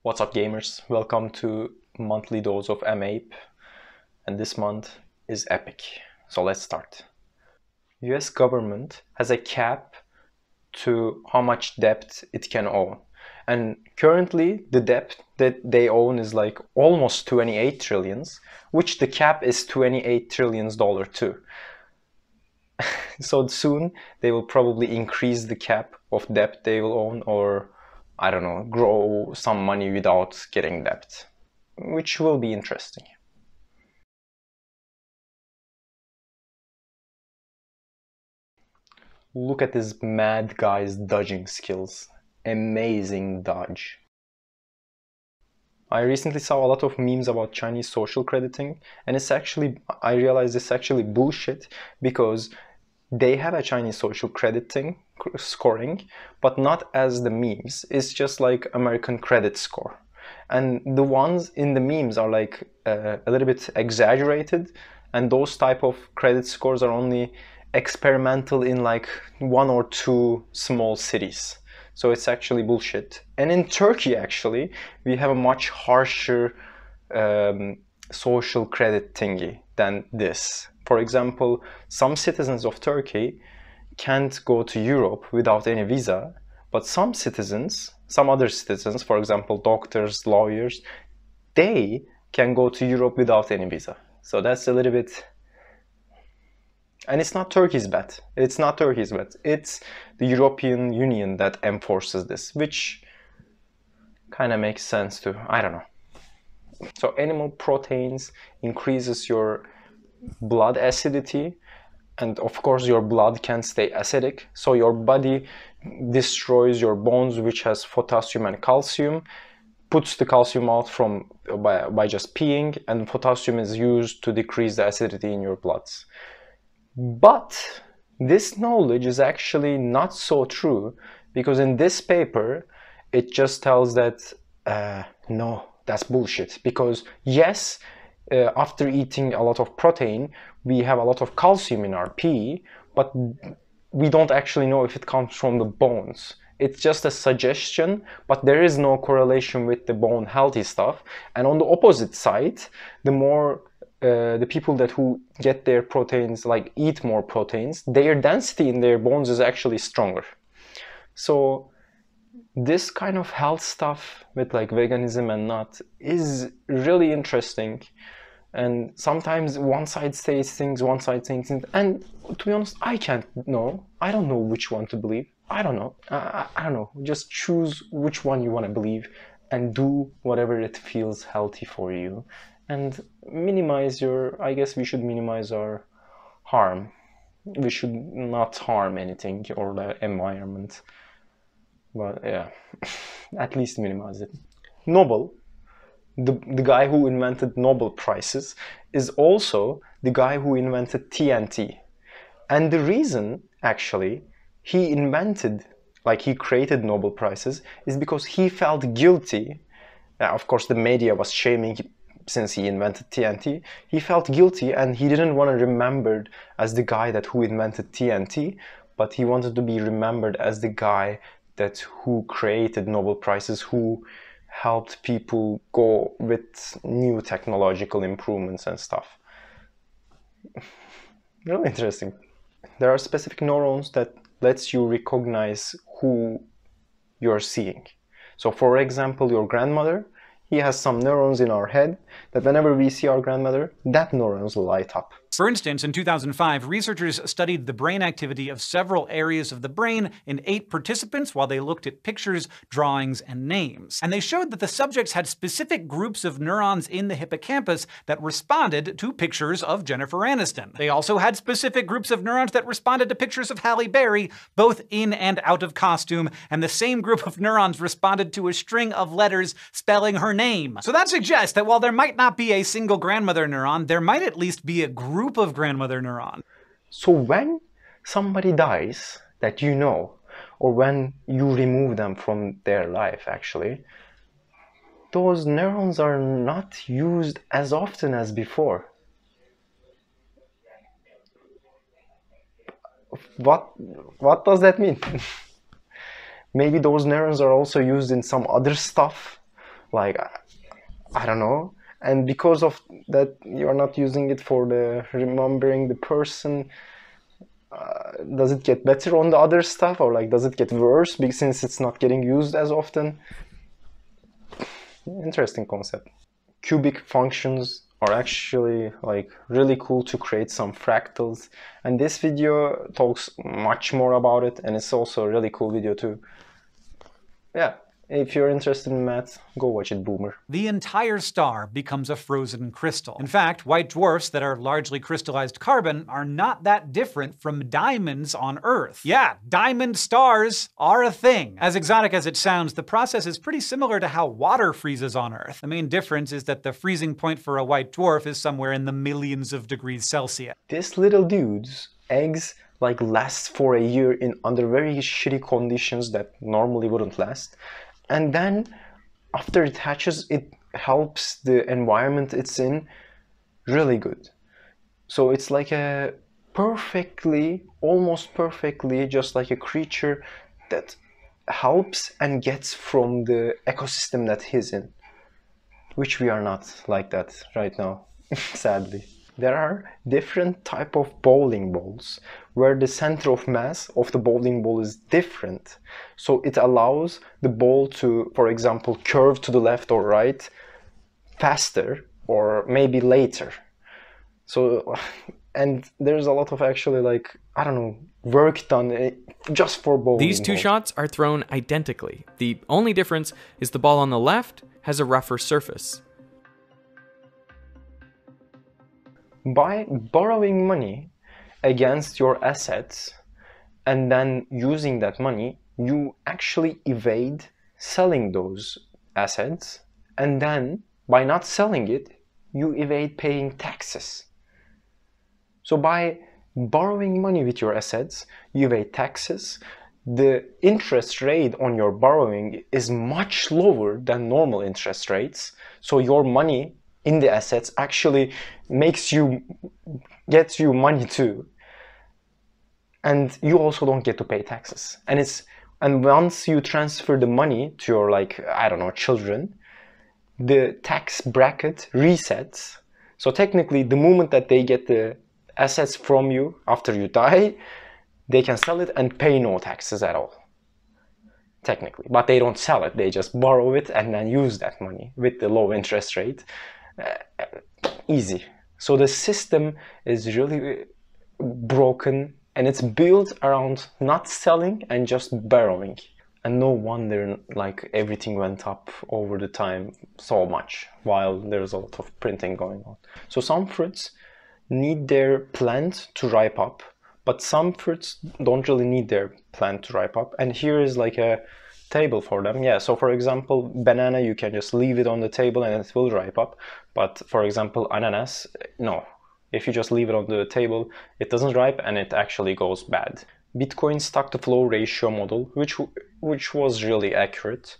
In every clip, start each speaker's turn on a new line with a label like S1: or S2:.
S1: What's up, gamers? Welcome to monthly dose of AmApe, and this month is epic. So let's start. US government has a cap to how much debt it can own, and currently the debt that they own is like almost 28 trillions, which the cap is 28 trillions dollar too. So soon they will probably increase the cap of debt they will own, or I don't know, grow some money without getting debt, which will be interesting. Look at this mad guy's dodging skills. Amazing dodge. I recently saw a lot of memes about Chinese social crediting, and I realized it's actually bullshit, because they have a Chinese social crediting scoring, but not as the memes. It's just like American credit score. And the ones in the memes are like a little bit exaggerated, and those type of credit scores are only experimental in like 1 or 2 small cities. So it's actually bullshit. And in Turkey, actually, we have a much harsher social credit thingy than this. For example, some citizens of Turkey can't go to Europe without any visa, but some other citizens, for example, doctors, lawyers, they can go to Europe without any visa. So that's a little bit... And it's not Turkey's bet. It's not Turkey's bet. It's the European Union that enforces this, which kind of makes sense too. I don't know. So animal proteins increases your blood acidity, and of course your blood can stay acidic, so your body destroys your bones, which has potassium and calcium, puts the calcium out by just peeing, and potassium is used to decrease the acidity in your bloods. But this knowledge is actually not so true, because in this paper it just tells that no, that's bullshit, because yes, after eating a lot of protein, we have a lot of calcium in our pee, but we don't actually know if it comes from the bones. It's just a suggestion, but there is no correlation with the bone healthy stuff. And on the opposite side, the more the people who get their proteins, like eat more proteins, their density in their bones is actually stronger. So this kind of health stuff with like veganism and not is really interesting, and sometimes one side says things, one side says things, and to be honest, I don't know which one to believe. I don't know. I don't know. Just choose which one you want to believe and do whatever it feels healthy for you, and I guess we should minimize our harm. We should not harm anything or the environment. But yeah, at least minimize it. Nobel, the guy who invented Nobel Prizes, is also the guy who invented TNT. And the reason, actually, he created Nobel Prizes is because he felt guilty. Of course, the media was shaming him since he invented TNT. He felt guilty, and he didn't want to be remembered as the guy who invented TNT, but he wanted to be remembered as the guy who created Nobel Prizes, who helped people go with new technological improvements and stuff. Really interesting. There are specific neurons that lets you recognize who you're seeing. So for example, your grandmother, he has some neurons in our head that whenever we see our grandmother, that neurons light up.
S2: For instance, in 2005, researchers studied the brain activity of several areas of the brain in 8 participants while they looked at pictures, drawings, and names. And they showed that the subjects had specific groups of neurons in the hippocampus that responded to pictures of Jennifer Aniston. They also had specific groups of neurons that responded to pictures of Halle Berry, both in and out of costume, and the same group of neurons responded to a string of letters spelling her name. So that suggests that while there might not be a single grandmother neuron, there might at least be a group of grandmother neuron.
S1: So when somebody dies that you know, or when you remove them from their life, actually, those neurons are not used as often as before. What does that mean? Maybe those neurons are also used in some other stuff, like, I don't know. And because of that, you're not using it for the remembering the person. Does it get better on the other stuff, or like does it get worse since it's not getting used as often? Interesting concept. Cubic functions are actually like really cool to create some fractals, and this video talks much more about it, and it's also a really cool video too. Yeah, if you're interested in math, go watch it, boomer.
S2: The entire star becomes a frozen crystal. In fact, white dwarfs that are largely crystallized carbon are not that different from diamonds on Earth. Yeah, diamond stars are a thing. As exotic as it sounds, the process is pretty similar to how water freezes on Earth. The main difference is that the freezing point for a white dwarf is somewhere in the millions of degrees Celsius.
S1: This little dude's eggs like last for a year in under very shitty conditions that normally wouldn't last. And then after it hatches, it helps the environment it's in really good. So it's like a perfectly, almost perfectly, just like a creature that helps and gets from the ecosystem that he's in, which we are not like that right now, sadly. There are different type of bowling balls where the center of mass of the bowling ball is different. So it allows the ball to, for example, curve to the left or right faster or maybe later. So, and there's a lot of actually like, I don't know, work done just for bowling
S3: These two
S1: balls.
S3: shots are thrown identically. The only difference is the ball on the left has a rougher surface.
S1: By borrowing money against your assets and then using that money, you actually evade selling those assets, and then by not selling it, you evade paying taxes. So by borrowing money with your assets, you evade taxes. The interest rate on your borrowing is much lower than normal interest rates, so your money in the assets actually gets you money too, and you also don't get to pay taxes. And once you transfer the money to your, like, I don't know, children, the tax bracket resets. So technically, the moment that they get the assets from you after you die, they can sell it and pay no taxes at all, technically. But they don't sell it, they just borrow it and then use that money with the low interest rate. Easy. So the system is really broken, and it's built around not selling and just borrowing. And no wonder like everything went up over the time so much, while there's a lot of printing going on. So some fruits need their plant to ripe up, but some fruits don't really need their plant to ripe up. And here is like a table for them. Yeah, so for example, banana, you can just leave it on the table and it will ripe up. But for example, ananas, no. If you just leave it on the table, it doesn't ripe and it actually goes bad. Bitcoin stock-to-flow ratio model, which was really accurate,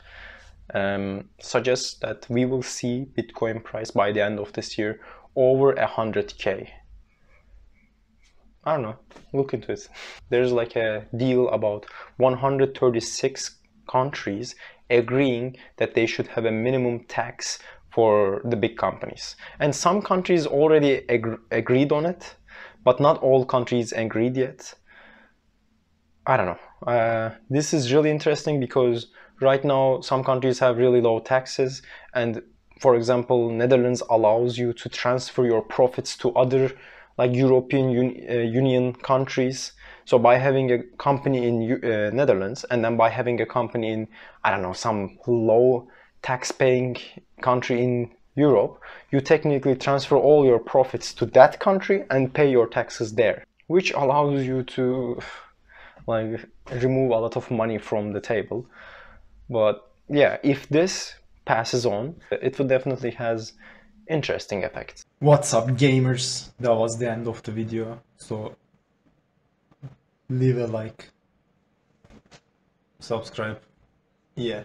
S1: suggests that we will see Bitcoin price by the end of this year over 100K. I don't know, look into it. There's like a deal about 136 countries agreeing that they should have a minimum tax for the big companies. And some countries already agreed on it, but not all countries agreed yet. I don't know. This is really interesting because right now some countries have really low taxes, and for example, Netherlands allows you to transfer your profits to other like European Union countries. So by having a company in Netherlands and then by having a company in, I don't know, some low tax paying country in Europe, you technically transfer all your profits to that country and pay your taxes there, which allows you to like remove a lot of money from the table. But yeah, if this passes on, it will definitely has interesting effects.
S4: What's up, gamers? That was the end of the video, so leave a like, subscribe. Yeah.